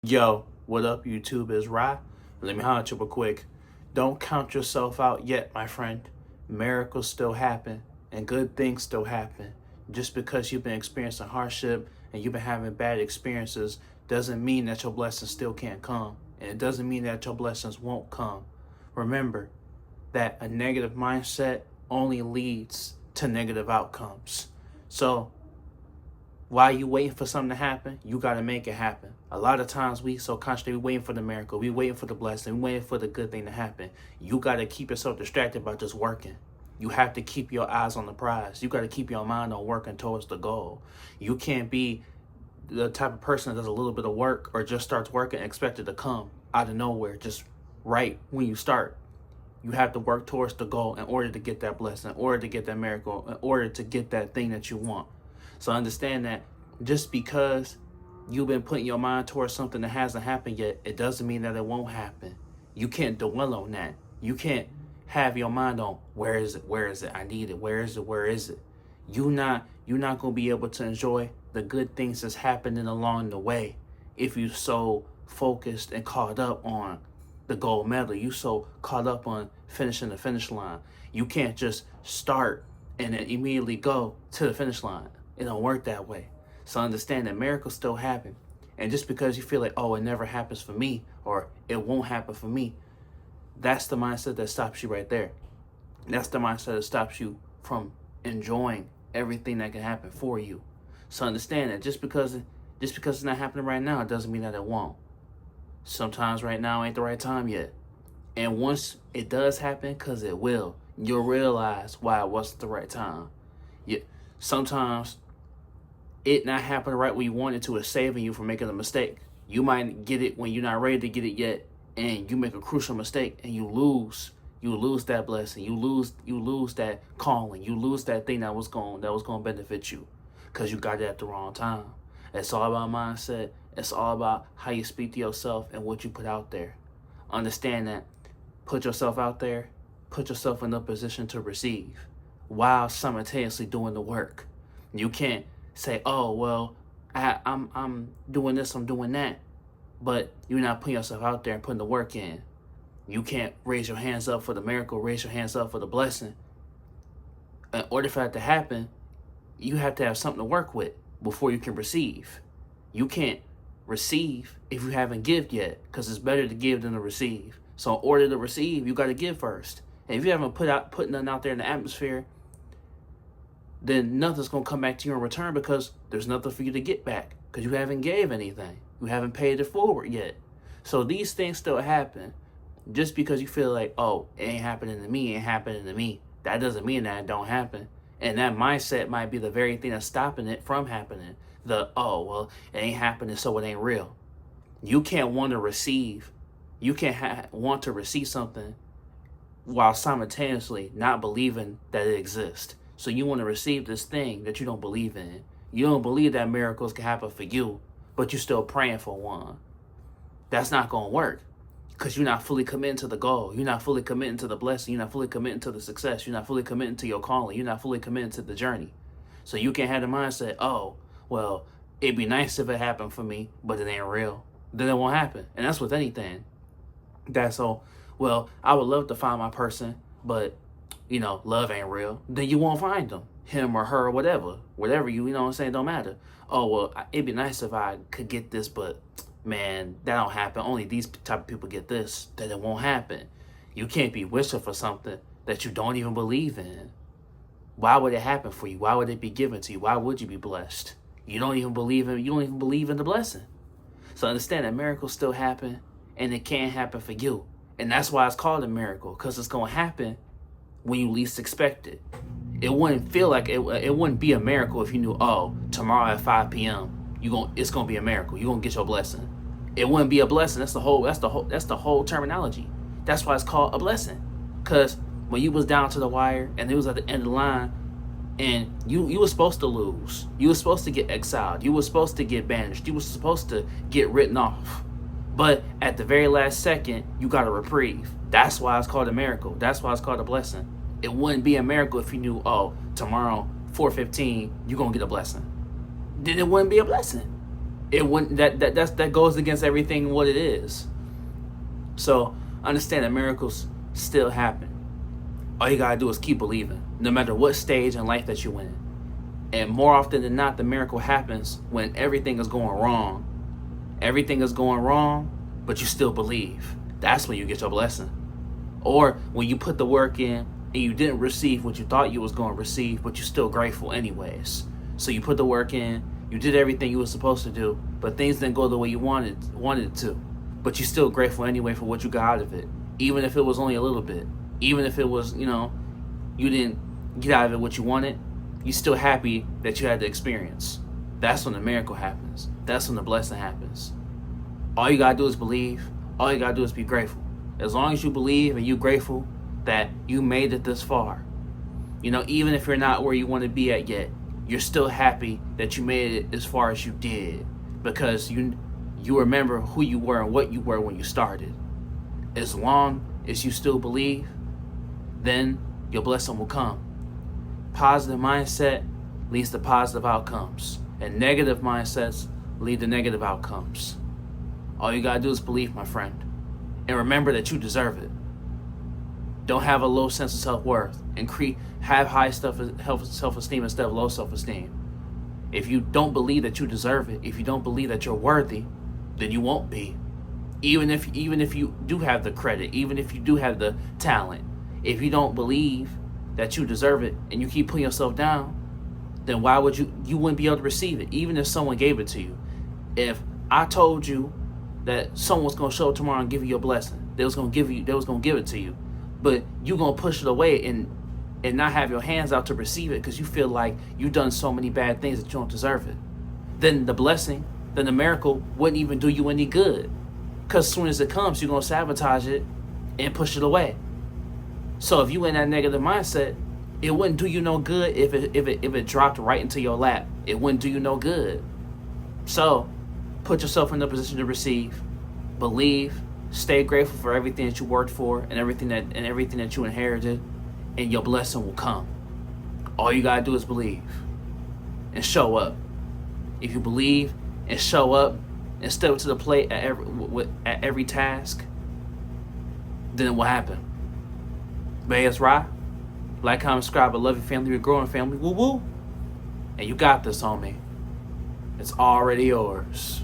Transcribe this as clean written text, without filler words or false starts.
Yo, what up, YouTube? Is Rye. Let me holler at you real quick. Don't count yourself out yet, my friend. Miracles still happen and good things still happen. Just because you've been experiencing hardship and you've been having bad experiences doesn't mean that your blessings still can't come. And it doesn't mean that your blessings won't come. Remember that a negative mindset only leads to negative outcomes. So while you waiting for something to happen, you got to make it happen. A lot of times we so constantly waiting for the miracle. We waiting for the blessing. We waiting for the good thing to happen. You got to keep yourself distracted by just working. You have to keep your eyes on the prize. You got to keep your mind on working towards the goal. You can't be the type of person that does a little bit of work or just starts working and expect it to come out of nowhere, just right when you start. You have to work towards the goal in order to get that blessing, in order to get that miracle, in order to get that thing that you want. So understand that just because you've been putting your mind towards something that hasn't happened yet, it doesn't mean that it won't happen. You can't dwell on that. You can't have your mind on where is it, I need it, where is it. You're not gonna be able to enjoy the good things that's happening along the way if you so focused and caught up on the gold medal. You so caught up on finishing the finish line. You can't just start and then immediately go to the finish line. It don't work that way. So understand that miracles still happen. And just because you feel like, oh, it never happens for me or it won't happen for me, that's the mindset that stops you right there. That's the mindset that stops you from enjoying everything that can happen for you. So understand that just because it's not happening right now, it doesn't mean that it won't. Sometimes right now ain't the right time yet. And once it does happen, because it will, you'll realize why it wasn't the right time. Sometimes it not happening right when you want it to is saving you from making a mistake. You might get it when you're not ready to get it yet, and you make a crucial mistake and you lose that blessing. You lose that calling. You lose that thing that was going to benefit you because you got it at the wrong time. It's all about mindset. It's all about how you speak to yourself and what you put out there. Understand that. Put yourself out there. Put yourself in a position to receive while simultaneously doing the work. You can't say, oh, well, I'm doing this, I'm doing that, but you're not putting yourself out there and putting the work in. You can't raise your hands up for the miracle, raise your hands up for the blessing. In order for that to happen, you have to have something to work with before you can receive. You can't receive if you haven't given yet, because it's better to give than to receive. So in order to receive, you got to give first. And if you haven't put nothing out there in the atmosphere, then nothing's going to come back to you in return because there's nothing for you to get back because you haven't gave anything. You haven't paid it forward yet. So these things still happen. Just because you feel like, oh, it ain't happening to me, that doesn't mean that it don't happen. And that mindset might be the very thing that's stopping it from happening. Oh, well, it ain't happening, so it ain't real. You can't want to receive. You can't want to receive something while simultaneously not believing that it exists. So you want to receive this thing that you don't believe in. You don't believe that miracles can happen for you, but you're still praying for one. That's not going to work because you're not fully committing to the goal. You're not fully committing to the blessing. You're not fully committing to the success. You're not fully committing to your calling. You're not fully committing to the journey. So you can't have the mindset, oh, well, it'd be nice if it happened for me, but it ain't real. Then it won't happen. And that's with anything. That's all. Well, I would love to find my person, but love ain't real, then you won't find them, him or her or whatever you know what I'm saying, don't matter. Oh, well, it'd be nice if I could get this, but man, that don't happen. Only these type of people get this, then it won't happen. You can't be wishing for something that you don't even believe in. Why would it happen for you? Why would it be given to you? Why would you be blessed? You don't even believe in the blessing. So understand that miracles still happen and it can happen for you. And that's why it's called a miracle, because it's going to happen when you least expect it. It wouldn't feel like it wouldn't be a miracle if you knew, oh, tomorrow at 5 p.m. it's gonna be a miracle. You're gonna get your blessing. It wouldn't be a blessing. That's the whole terminology. That's why it's called a blessing. Cause when you was down to the wire and it was at the end of the line and you were supposed to lose. You were supposed to get exiled. You were supposed to get banished. You were supposed to get written off. But at the very last second, you got a reprieve. That's why it's called a miracle. That's why it's called a blessing. It wouldn't be a miracle if you knew, tomorrow, 4:15, you're going to get a blessing. Then it wouldn't be a blessing. It wouldn't. That goes against everything what it is. So understand that miracles still happen. All you gotta do is keep believing, no matter what stage in life that you're in. And more often than not, the miracle happens when everything is going wrong. Everything is going wrong, but you still believe. That's when you get your blessing. Or when you put the work in and you didn't receive what you thought you was going to receive, but you're still grateful anyways. So you put the work in, you did everything you were supposed to do, but things didn't go the way you wanted it to. But you're still grateful anyway for what you got out of it, even if it was only a little bit. Even if it was, you didn't get out of it what you wanted, you're still happy that you had the experience. That's when the miracle happens. That's when the blessing happens. All you gotta do is believe. All you gotta do is be grateful. As long as you believe and you're grateful that you made it this far, even if you're not where you want to be at yet, you're still happy that you made it as far as you did, because you remember who you were and what you were when you started. As long as you still believe, then your blessing will come. Positive mindset leads to positive outcomes, and negative mindsets lead to negative outcomes. All you gotta do is believe, my friend, and remember that you deserve it. Don't have a low sense of self-worth, and have high self-esteem instead of low self-esteem. If you don't believe that you deserve it, if you don't believe that you're worthy, then you won't be. Even if you do have the credit, even if you do have the talent, if you don't believe that you deserve it and you keep putting yourself down, then why would you wouldn't be able to receive it, even if someone gave it to you. If I told you that someone was going to show up tomorrow and give you a blessing, they was going to give it to you, but you going to push it away and not have your hands out to receive it because you feel like you've done so many bad things that you don't deserve it, then the miracle wouldn't even do you any good, because as soon as it comes, you're going to sabotage it and push it away. So if you in that negative mindset, it wouldn't do you no good if it dropped right into your lap. It wouldn't do you no good. So put yourself in a position to receive, believe, stay grateful for everything that you worked for and everything that you inherited, and your blessing will come. All you gotta do is believe and show up. If you believe and show up and step up to the plate at every task, then it will happen. But hey, it's Rye. Like, comment, subscribe. I love your family. We're growing family. Woo woo. And you got this, homie. It's already yours.